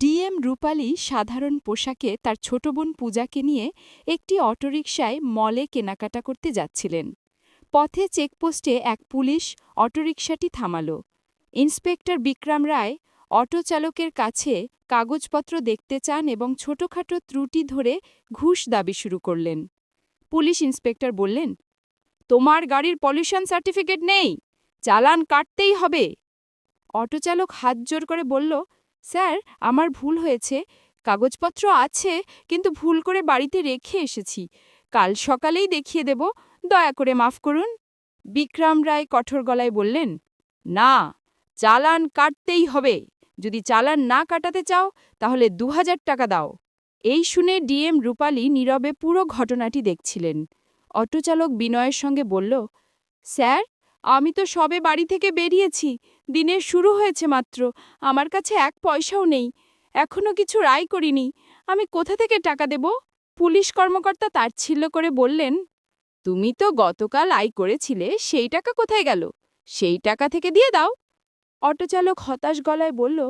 DM রূপালী সাধারণ পোশাকে তার ছোট বোন পূজাকে নিয়ে একটি অটোরিকশায় মলে কেনাকাটা করতে যাচ্ছিলেন। পথে চেকপোস্টে এক পুলিশ অটোরিকশাটি থামাল। ইন্সপেক্টর বিক্রম রায় অটো চালকের কাছে কাগজপত্র দেখতে চান এবং ছোটখাটো ত্রুটি ধরে ঘুষ দাবি শুরু করলেন। পুলিশ ইন্সপেক্টর বললেন, তোমার গাড়ির পলিউশন সার্টিফিকেট নেই, চালান কাটতেই হবে। অটোচালক হাত জোর করে বলল, স্যার, আমার ভুল হয়েছে, কাগজপত্র আছে, কিন্তু ভুল করে বাড়িতে রেখে এসেছি, কাল সকালেই দেখিয়ে দেব, দয়া করে মাফ করুন। বিক্রম রায় কঠোর গলায় বললেন, না, চালান কাটতেই হবে, যদি চালান না কাটাতে চাও তাহলে 2000 টাকা দাও। এই শুনে ডিএম রূপালী নীরবে পুরো ঘটনাটি দেখছিলেন। অটোচালক বিনয়ের সঙ্গে বলল, স্যার, আমি তো সবে বাড়ি থেকে বেরিয়েছি, দিনের শুরু হয়েছে মাত্র, আমার কাছে 1 পয়সাও নেই, এখনো কিছু আয় করিনি, আমি কোথা থেকে টাকা দেব? পুলিশ কর্মকর্তা তাচ্ছিল্য করে বললেন, তুমি তো গতকাল আয় করেছিলে, সেই টাকা কোথায় গেল? সেই টাকা থেকে দিয়ে দাও। অটোচালক হতাশ গলায় বলল,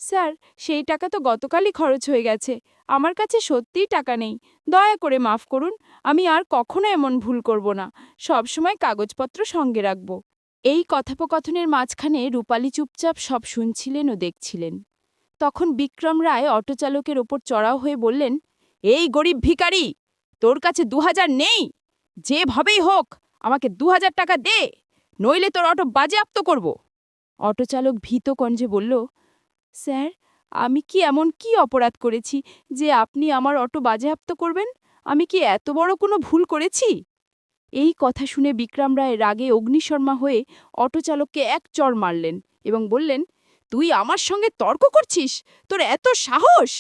স্যার, সেই টাকা তো গতকালই খরচ হয়ে গেছে, আমার কাছে সত্যিই টাকা নেই, দয়া করে মাফ করুন, আমি আর কখনো এমন ভুল করব না, সবসময় কাগজপত্র সঙ্গে রাখব। এই কথোপকথনের মাঝখানে রূপালী চুপচাপ সব শুনছিলেন ও দেখছিলেন। তখন বিক্রম রায় অটোচালকের ওপর চড়াও হয়ে বললেন, এই গরিব ভিখারি, তোর কাছে 2000 নেই? যেভাবেই হোক আমাকে 2000 টাকা দে, নইলে তোর অটো বাজেয়াপ্ত করব। অটোচালক ভীত কণ্ঠে বলল, স্যার, আমি কি এমন কি অপরাধ করেছি যে আপনি আমার অটো বাজেয়াপ্ত করবেন? আমি কি এত বড় কোনো ভুল করেছি? এই কথা শুনে বিক্রম রায় রাগে অগ্নিশর্মা হয়ে অটোচালককে এক চড় মারলেন এবং বললেন, তুই আমার সঙ্গে তর্ক করছিস? তোর এত সাহস!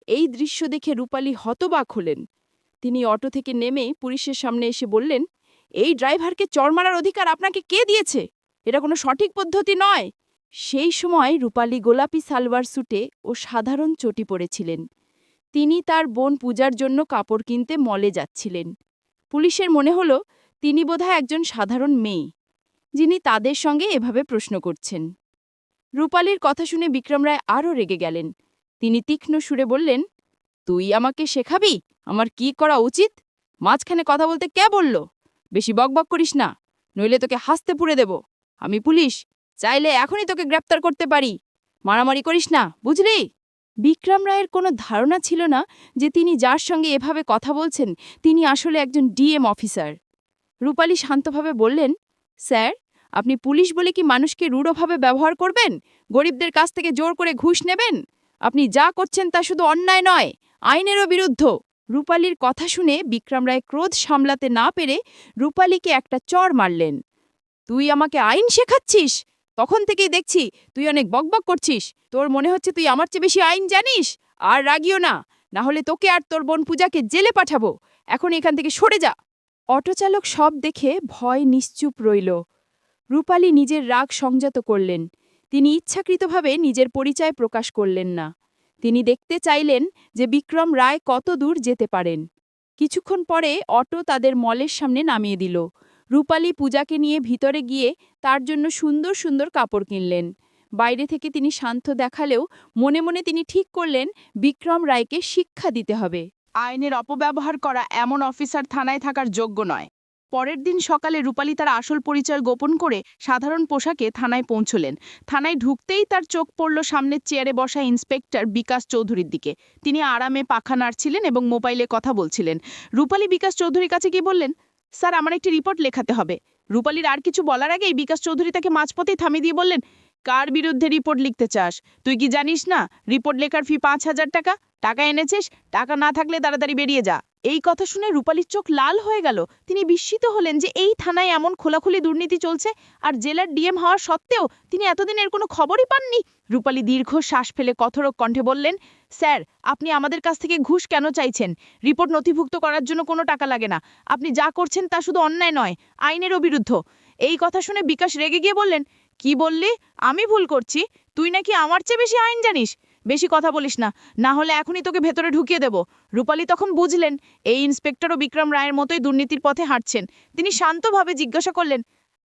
এই দৃশ্য দেখে রূপালী হতবাক হলেন। তিনি অটো থেকে নেমে পুলিশের সামনে এসে বললেন, এই ড্রাইভারকে চড় মারার অধিকার আপনাকে কে দিয়েছে? এটা কোনো সঠিক পদ্ধতি নয়। সেই সময় রূপালী গোলাপি সালোয়ার স্যুটে ও সাধারণ চটি পরেছিলেন। তিনি তার বোন পূজার জন্য কাপড় কিনতে মলে যাচ্ছিলেন। পুলিশের মনে হল তিনি বোধহয় একজন সাধারণ মেয়ে, যিনি তাদের সঙ্গে এভাবে প্রশ্ন করছেন। রূপালীর কথা শুনে বিক্রম রায় আরও রেগে গেলেন। তিনি তীক্ষ্ণ সুরে বললেন, তুই আমাকে শেখাবি আমার কি করা উচিত? মাঝখানে কথা বলতে কে বলল? বেশি বকবক করিস না, নইলে তোকে হাসতে পুড়ে দেব। আমি পুলিশ, চাইলে এখনই তোকে গ্রেপ্তার করতে পারি। মারামারি করিস না, বুঝলি? বিক্রম রায়ের কোনো ধারণা ছিল না যে তিনি যার সঙ্গে এভাবে কথা বলছেন তিনি আসলে একজন ডিএম অফিসার। রূপালী শান্তভাবে বললেন, স্যার, আপনি পুলিশ বলে কি মানুষকে রূঢ়ভাবে ব্যবহার করবেন? গরিবদের কাছ থেকে জোর করে ঘুষ নেবেন? আপনি যা করছেন তা শুধু অন্যায় নয়, আইনেরও বিরুদ্ধ। রূপালীর কথা শুনে বিক্রম রায় ক্রোধ সামলাতে না পেরে রূপালীকে একটা চড় মারলেন। তুই আমাকে আইন শেখাচ্ছিস? তখন থেকেই দেখছি তুই অনেক বকবক করছিস। তোর মনে হচ্ছে তুই আমার চেয়ে বেশি আইন জানিস? আর রাগিও না, না হলে তোকে আর তোর বোন পূজাকে জেলে পাঠাবো। এখন এখান থেকে সরে যা। অটোচালক সব দেখে ভয় নিশ্চুপ রইল। রূপালী নিজের রাগ সংযত করলেন। তিনি ইচ্ছাকৃতভাবে নিজের পরিচয় প্রকাশ করলেন না। তিনি দেখতে চাইলেন যে বিক্রম রায় কত দূর যেতে পারেন। কিছুক্ষণ পরে অটো তাদের মলের সামনে নামিয়ে দিল। রূপালী পূজাকে নিয়ে ভিতরে গিয়ে তার জন্য সুন্দর সুন্দর কাপড় কিনলেন। বাইরে থেকে তিনি শান্ত দেখালেও মনে মনে তিনি ঠিক করলেন বিক্রম রায়কে শিক্ষা দিতে হবে। আইনের অপব্যবহার করা এমন অফিসার থানায় থাকার যোগ্য নয়। পরের দিন সকালে রূপালী তার আসল পরিচয় গোপন করে সাধারণ পোশাকে থানায় পৌঁছলেন। থানায় ঢুকতেই তার চোখ পড়ল সামনের চেয়ারে বসা ইন্সপেক্টর বিকাশ চৌধুরীর দিকে। তিনি আরামে পাখা নাড়ছিলেন এবং মোবাইলে কথা বলছিলেন। রূপালী বিকাশ চৌধুরীর কাছে গিয়ে বললেন, স্যার, আমার একটি রিপোর্ট লেখাতে হবে। রূপালীর আর কিছু বলার আগেই বিকাশ চৌধুরী তাকে মাঝপথেই থামিয়ে দিয়ে বললেন, কার বিরুদ্ধে রিপোর্ট লিখতে চাস? তুই কি জানিস না রিপোর্ট লেখার ফি 5000 টাকা? টাকা এনেছিস? টাকা না থাকলে তাড়াতাড়ি বেরিয়ে যা। এই কথা শুনে রূপালীর চোখ লাল হয়ে গেল। তিনি বিস্মিত হলেন যে এই থানায় এমন খোলাখুলি দুর্নীতি চলছে, আর জেলার ডিএম হওয়ার সত্ত্বেও তিনি এতদিন এর কোনো খবরই পাননি। রূপালী দীর্ঘ শ্বাস ফেলে কঠোর কণ্ঠে বললেন, স্যার, আপনি আমাদের কাছ থেকে ঘুষ কেন চাইছেন? রিপোর্ট নথিভুক্ত করার জন্য কোনো টাকা লাগে না। আপনি যা করছেন তা শুধু অন্যায় নয়, আইনেরও বিরুদ্ধ। এই কথা শুনে বিকাশ রেগে গিয়ে বললেন, কি বললি? আমি ভুল করছি? তুই নাকি আমার চেয়ে বেশি আইন জানিস? বেশি কথা বলিস না, না হলে এখনই তোকে ভেতরে ঢুকিয়ে দেব। রূপালী তখন বুঝলেন এই ইন্সপেক্টরও বিক্রম রায়ের মতোই দুর্নীতির পথে হাঁটছেন। তিনি শান্তভাবে জিজ্ঞাসা করলেন,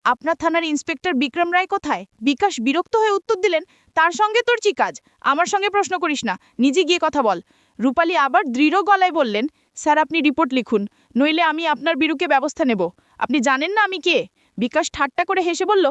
আপনার থানার ইন্সপেক্টর বিক্রম রায় কোথায়? বিকাশ বিরক্ত হয়ে উত্তর দিলেন, তার সঙ্গে তোর কি কাজ? আমার সঙ্গে প্রশ্ন করিস না, নিজে গিয়ে কথা বল। রূপালী আবার দৃঢ় গলায় বললেন, স্যার আপনি রিপোর্ট লিখুন, নইলে আমি আপনার বিরুদ্ধে ব্যবস্থা নেব। আপনি জানেন না আমি কে? বিকাশ ঠাট্টা করে হেসে বলল,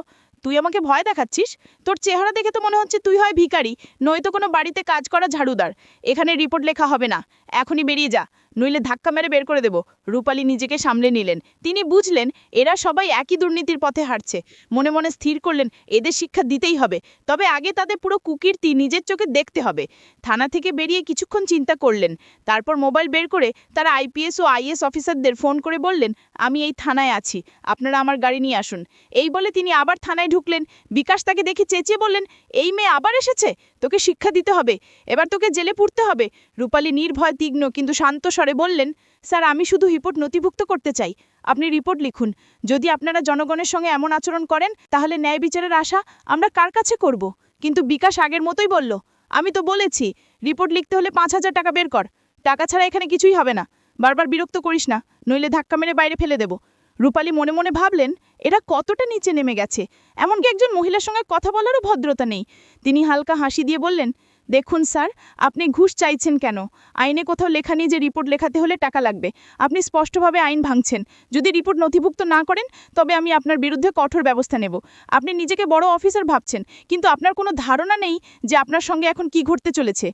তুই আমাকে ভয় দেখাচ্ছিস? তোর চেহারা দেখে তো মনে হচ্ছে তুই হয় ভিখারি, নয়তো কোনো বাড়িতে কাজ করা ঝাড়ুদার। এখানে রিপোর্ট লেখা হবে না, এখনই বেরিয়ে যা, নইলে ধাক্কা মেরে বের করে দেব। রূপালী নিজেকে সামলে নিলেন। তিনি বুঝলেন এরা সবাই একই দুর্নীতির পথে হাঁটছে। মনে মনে স্থির করলেন এদের শিক্ষা দিতেই হবে, তবে আগে তাদের পুরো কুকীর্তি নিজের চোখে দেখতে হবে। থানা থেকে বেরিয়ে কিছুক্ষণ চিন্তা করলেন, তারপর মোবাইল বের করে তারা আইপিএস ও আইএস অফিসারদের ফোন করে বললেন, আমি এই থানায় আছি, আপনারা আমার গাড়ি নিয়ে আসুন। এই বলে তিনি আবার থানায় ঢুকলেন। বিকাশ তাকে দেখে চেঁচিয়ে বললেন, এই মেয়ে আবার এসেছে, তোকে শিক্ষা দিতে হবে, এবার তোকে জেলে পুরতে হবে। রূপালী নির্ভয় তীক্ষ্ণ কিন্তু শান্ত স্বরে বললেন, স্যার আমি শুধু রিপোর্ট নথিভুক্ত করতে চাই, আপনি রিপোর্ট লিখুন। যদি আপনারা জনগণের সঙ্গে এমন আচরণ করেন তাহলে ন্যায় বিচারের আশা আমরা কার কাছে করব? কিন্তু বিকাশ আগের মতোই বলল, আমি তো বলেছি রিপোর্ট লিখতে হলে 5,000 টাকা বের কর, টাকা ছাড়া এখানে কিছুই হবে না। বারবার বিরক্ত করিস না, নইলে ধাক্কা মেরে বাইরে ফেলে দেব। রূপালী মনে মনে ভাবলেন এরা কতটা নিচে নেমে গেছে, এমনকি একজন মহিলার সঙ্গে কথা বলারও ভদ্রতা নেই। তিনি হালকা হাসি দিয়ে বললেন, দেখুন স্যার, আপনি ঘুষ চাইছেন কেন? আইনে কোথাও লেখা নেই যে রিপোর্ট লেখাতে হলে টাকা লাগবে। আপনি স্পষ্টভাবে আইন ভাঙছেন। যদি রিপোর্ট নথিভুক্ত না করেন তবে আমি আপনার বিরুদ্ধে কঠোর ব্যবস্থা নেব। আপনি নিজেকে বড় অফিসার ভাবছেন, কিন্তু আপনার কোনো ধারণা নেই যে আপনার সঙ্গে এখন কি ঘটতে চলেছে।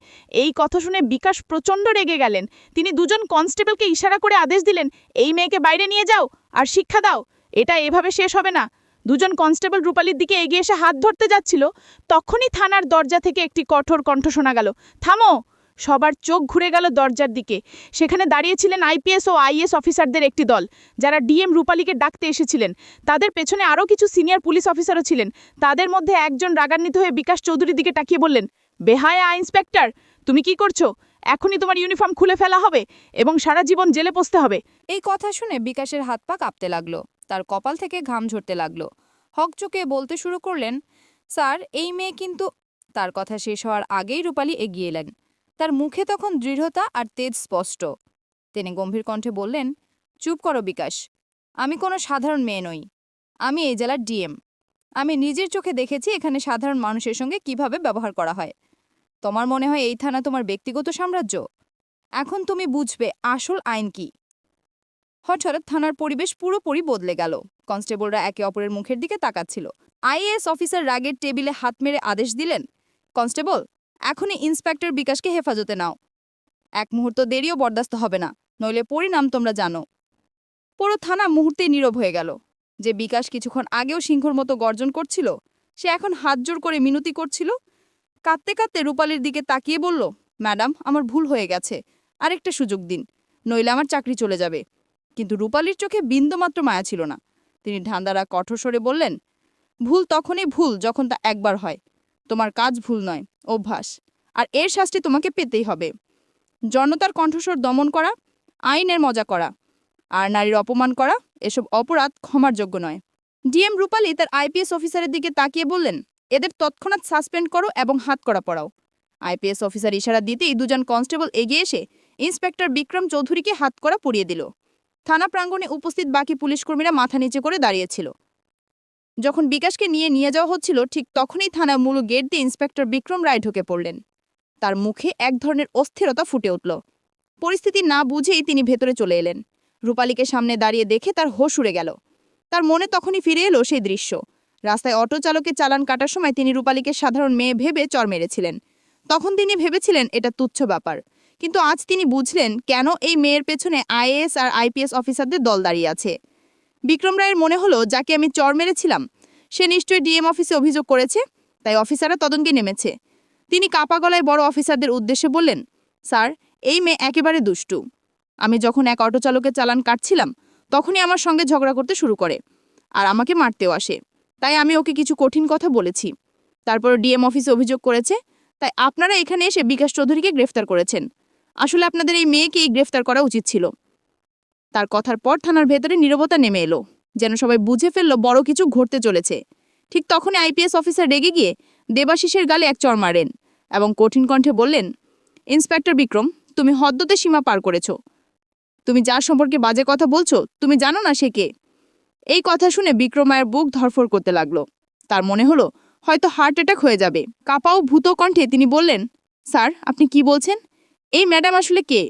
এই কথা শুনে বিকাশ প্রচণ্ড রেগে গেলেন। তিনি দুজন কনস্টেবলকে ইশারা করে আদেশ দিলেন, এই মেয়েকে বাইরে নিয়ে যাও আর শিক্ষা দাও। এটা এভাবে শেষ হবে না। দুজন কনস্টেবল রূপালীর দিকে এগিয়ে এসে হাত ধরতে যাচ্ছিল, তখনই থানার দরজা থেকে একটি কঠোর কণ্ঠ শোনা গেল, থামো! সবার চোখ ঘুরে গেল দরজার দিকে। সেখানে দাঁড়িয়েছিলেন আইপিএস ও আইএস অফিসারদের একটি দল, যারা ডিএম রূপালীকে ডাকতে এসেছিলেন। তাদের পেছনে আরও কিছু সিনিয়র পুলিশ অফিসারও ছিলেন। তাদের মধ্যে একজন রাগান্বিত হয়ে বিকাশ চৌধুরীর দিকে তাকিয়ে বললেন, বেহায়া ইন্সপেক্টর, তুমি কি করছো? এখনই তোমার ইউনিফর্ম খুলে ফেলা হবে এবং সারা জীবন জেলে পচতে হবে। এই কথা শুনে বিকাশের হাত পা কাঁপতে লাগলো, তার কপাল থেকে ঘাম ঝরতে লাগলো। হকচকে বলতে শুরু করলেন, স্যার এই মেয়ে কিন্তু। তার কথা শেষ হওয়ার আগেই রূপালী এগিয়ে এলেন। তার মুখে তখন দৃঢ়তা আর তেজ স্পষ্ট। তিনি গম্ভীর কণ্ঠে বললেন, চুপ করো বিকাশ, আমি কোনো সাধারণ মেয়ে নই, আমি এই জেলার ডিএম। আমি নিজের চোখে দেখেছি এখানে সাধারণ মানুষের সঙ্গে কিভাবে ব্যবহার করা হয়। তোমার মনে হয় এই থানা তোমার ব্যক্তিগত সাম্রাজ্য? এখন তুমি বুঝবে আসল আইন কি। হঠাৎ থানার পরিবেশ পুরোপুরি বদলে গেল। কনস্টেবলরা একে অপরের মুখের দিকে তাকাচ্ছিল। আইএএস অফিসার রাগের টেবিলে হাত মেরে আদেশ দিলেন, কনস্টেবল, এখনই ইন্সপেক্টর বিকাশকে হেফাজতে নাও। এক মুহূর্ত দেরিও বরদাস্ত হবে না, নইলে পরিণাম তোমরা জানো। পুরো থানা মুহূর্তেই নীরব হয়ে গেল। যে বিকাশ কিছুক্ষণ আগেও সিংহর মতো গর্জন করছিল, সে এখন হাত জোড় করে মিনতি করছিল। কাঁদতে কাঁদতে রূপালীর দিকে তাকিয়ে বলল, ম্যাডাম আমার ভুল হয়ে গেছে, আরেকটা সুযোগ দিন, নইলে আমার চাকরি চলে যাবে। কিন্তু রূপালীর চোখে বিন্দুমাত্র মায়া ছিল না। তিনি ঢান্দারা কঠোর স্বরে বললেন, ভুল তখনই ভুল যখন তা একবার হয়। তোমার কাজ ভুল নয়, অভ্যাস, আর এর শাস্তি তোমাকে পেতেই হবে। জনতার কণ্ঠস্বর দমন করা, আইনের মজা করা আর নারীর অপমান করা, এসব অপরাধ ক্ষমার যোগ্য নয়। ডিএম রূপালী তার আইপিএস অফিসারের দিকে তাকিয়ে বললেন, এদের তৎক্ষণাৎ সাসপেন্ড করো এবং হাত করা পড়াও। আইপিএস অফিসার ইশারা দিতেই দুজন কনস্টেবল এগিয়ে এসে ইন্সপেক্টর বিক্রম চৌধুরীকে হাত করা পরিয়ে দিল। থানা প্রাঙ্গণে উপস্থিত বাকি পুলিশকর্মীরা মাথা নিচে করে দাঁড়িয়েছিল। যখন বিকাশকে নিয়ে যাওয়া হচ্ছিল, ঠিক তখনই থানার মূল গেট দিয়ে ইন্সপেক্টর বিক্রম রায় ঢুকে পড়লেন। তার মুখে এক ধরনের অস্থিরতা ফুটে উঠল। পরিস্থিতি না বুঝেই তিনি ভেতরে চলে এলেন। রূপালীকে সামনে দাঁড়িয়ে দেখে তার হোশ উড়ে গেল। তার মনে তখনই ফিরে এলো সেই দৃশ্য। রাস্তায় অটো চালকের চালান কাটার সময় তিনি রূপালীকে সাধারণ মেয়ে ভেবে চর মেরেছিলেন। তখন তিনি ভেবেছিলেন এটা তুচ্ছ ব্যাপার, কিন্তু আজ তিনি বুঝলেন কেন এই মেয়ের পেছনে আইএএস আর আইপিএস অফিসারদের দল দাঁড়িয়ে আছে। বিক্রম রায়ের মনে হলো, যাকে আমি চর মেরেছিলাম সে নিশ্চয়ই ডিএম অফিসে অভিযোগ করেছে, তাই অফিসাররা তদন্তে নেমেছে। তিনি কাপা গলায় বড় অফিসারদের উদ্দেশ্যে বললেন, স্যার এই মেয়ে একেবারে দুষ্টু। আমি যখন এক অটো চালকের চালান কাটছিলাম তখনই আমার সঙ্গে ঝগড়া করতে শুরু করে আর আমাকে মারতেও আসে, তাই আমি ওকে কিছু কঠিন কথা বলেছি। তারপর ডিএম অফিসে অভিযোগ করেছে, তাই আপনারা এখানে এসে বিকাশ চৌধুরীকে গ্রেফতার করেছেন। আসলে আপনাদের এই মেয়েকেই গ্রেফতার করা উচিত ছিল। তার কথার পর থানার ভেতরে নীরবতা নেমে এলো, যেন সবাই বুঝে ফেলল বড় কিছু ঘটতে চলেছে। ঠিক তখনই আইপিএস অফিসার রেগে গিয়ে দেবাশিসের গালে এক চড় মারেন এবং কঠিন কণ্ঠে বললেন, ইন্সপেক্টর বিক্রম, তুমি হদ্দতে সীমা পার করেছ। তুমি যার সম্পর্কে বাজে কথা বলছো তুমি জানো না সে কে? এই কথা শুনে বিক্রম রায়ের বুক ধরফর করতে লাগলো। তার মনে হলো হয়তো হার্ট অ্যাটাক হয়ে যাবে। কাঁপাও ভূত কণ্ঠে তিনি বললেন, স্যার আপনি কি বলছেন? এই ম্যাডাম আসলে কে?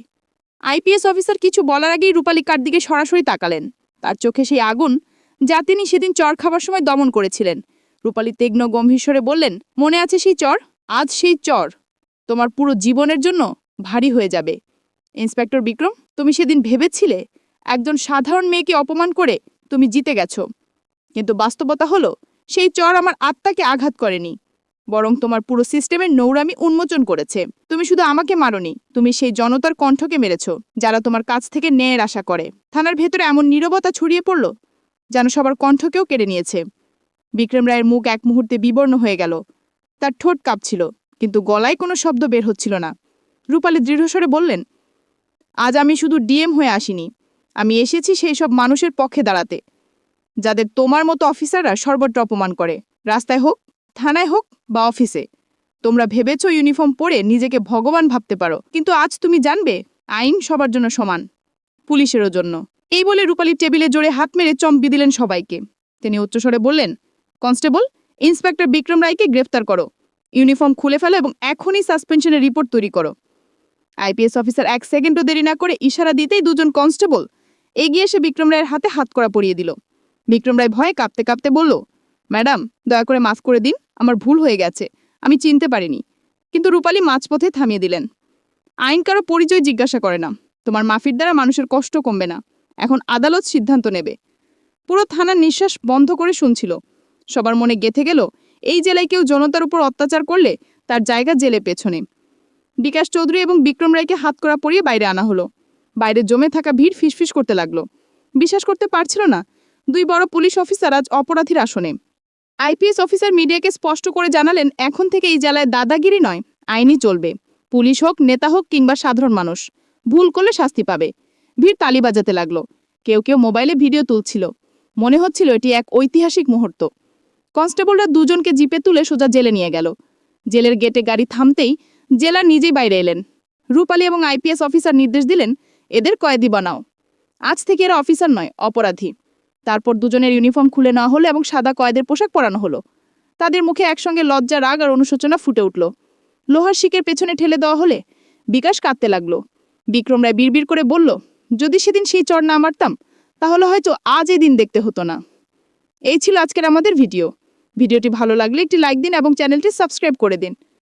আইপিএস অফিসার কিছু বলার আগেই রূপালী কার দিকে সরাসরি তাকালেন। তার চোখে সেই আগুন যা তিনি সেদিন চর খাবার সময় দমন করেছিলেন। রূপালী তীক্ষ্ণ গম্ভীর স্বরে বললেন, মনে আছে সেই চর? আজ সেই চর তোমার পুরো জীবনের জন্য ভারী হয়ে যাবে। ইন্সপেক্টর বিক্রম, তুমি সেদিন ভেবেছিলে একজন সাধারণ মেয়েকে অপমান করে তুমি জিতে গেছো, কিন্তু বাস্তবতা হলো সেই চর আমার আত্মাকে আঘাত করেনি, বরং তোমার পুরো সিস্টেমের নোংরামি উন্মোচন করেছে। তুমি শুধু আমাকে মারোনি, তুমি সেই জনতার কণ্ঠকে মেরেছ যারা তোমার কাছ থেকে ন্যায়ের আশা করে। থানার ভেতরে এমন নীরবতা ছড়িয়ে পড়ল যেন সবার কণ্ঠকেও কেড়ে নিয়েছে। বিক্রম রায়ের মুখ এক মুহূর্তে বিবর্ণ হয়ে গেল। তার ঠোঁট কাঁপছিল, কিন্তু গলায় কোনো শব্দ বের হচ্ছিল না। রূপালী দৃঢ়স্বরে বললেন, আজ আমি শুধু ডিএম হয়ে আসিনি, আমি এসেছি সেই সব মানুষের পক্ষে দাঁড়াতে যাদের তোমার মতো অফিসাররা সর্বত্র অপমান করে। রাস্তায় হোক, থানায় হোক বা অফিসে। তোমরা ভেবেছ ইউনিফর্ম পরে নিজেকে ভগবান ভাবতে পারো, কিন্তু আজ তুমি জানবে আইন সবার জন্য সমান, পুলিশেরও জন্য। এই বলে রূপালীর টেবিলে জোরে হাত মেরে চমকে দিলেন সবাইকে। তিনি উচ্চস্বরে বললেন, কনস্টেবল, ইন্সপেক্টর বিক্রম রায়কে গ্রেফতার করো, ইউনিফর্ম খুলে ফেলো এবং এখনই সাসপেনশনের রিপোর্ট তৈরি করো। আইপিএস অফিসার এক সেকেন্ডও দেরি না করে ইশারা দিতেই দুজন কনস্টেবল এগিয়ে এসে বিক্রম রায়ের হাতে হাতকড়া পরিয়ে দিল। বিক্রম রায় ভয়ে কাঁপতে কাঁপতে বলল, ম্যাডাম দয়া করে মাফ করে দিন, আমার ভুল হয়ে গেছে, আমি চিনতে পারিনি। কিন্তু রূপালী মাঝপথে থামিয়ে দিলেন। আইন কারো পরিচয় জিজ্ঞাসা করে না, তোমার মাফির দ্বারা মানুষের কষ্ট কমবে না, এখন আদালত সিদ্ধান্ত নেবে। পুরো থানার নিঃশ্বাস বন্ধ করে শুনছিল। সবার মনে গেঁথে গেল, এই জেলায় কেউ জনতার উপর অত্যাচার করলে তার জায়গা জেলে পেছনে। বিকাশ চৌধুরী এবং বিক্রম রায়কে হাতকড়া পরিয়ে বাইরে আনা হলো। বাইরে জমে থাকা ভিড় ফিসফিস করতে লাগলো। বিশ্বাস করতে পারছিল না দুই বড় পুলিশ অফিসার আজ অপরাধীর আসনে। আইপিএস অফিসার মিডিয়াকে স্পষ্ট করে জানালেন, এখন থেকে এই জেলায় দাদাগিরি নয়, আইনই চলবে। পুলিশ হোক, নেতা হোক কিংবা সাধারণ মানুষ, ভুল করলে শাস্তি পাবে। ভিড় তালি বাজাতে লাগলো। কেউ কেউ মোবাইলে ভিডিও তুলছিল। মনে হচ্ছিল এটি এক ঐতিহাসিক মুহূর্ত। কনস্টেবলরা দুজনকে জিপে তুলে সোজা জেলে নিয়ে গেল। জেলের গেটে গাড়ি থামতেই জেলার নিজেই বাইরে এলেন। রূপালী এবং আইপিএস অফিসার নির্দেশ দিলেন, এদের কয়েদি বানাও। আজ থেকে এরা অফিসার নয়, অপরাধী। তারপর দুজনের ইউনিফর্ম খুলে নেওয়া হলো এবং সাদা কয়েদের পোশাক পরানো হলো। তাদের মুখে একসঙ্গে লজ্জা, রাগ আর অনুশোচনা ফুটে উঠল। লোহার শিকের পেছনে ঠেলে দেওয়া হলে বিকাশ কাঁদতে লাগলো। বিক্রম রায় বিড়বিড় করে বলল, যদি সেদিন সেই চর না মারতাম তাহলে হয়তো আজ এই দিন দেখতে হতো না। এই ছিল আজকের আমাদের ভিডিওটি ভালো লাগলে একটি লাইক দিন এবং চ্যানেলটি সাবস্ক্রাইব করে দিন।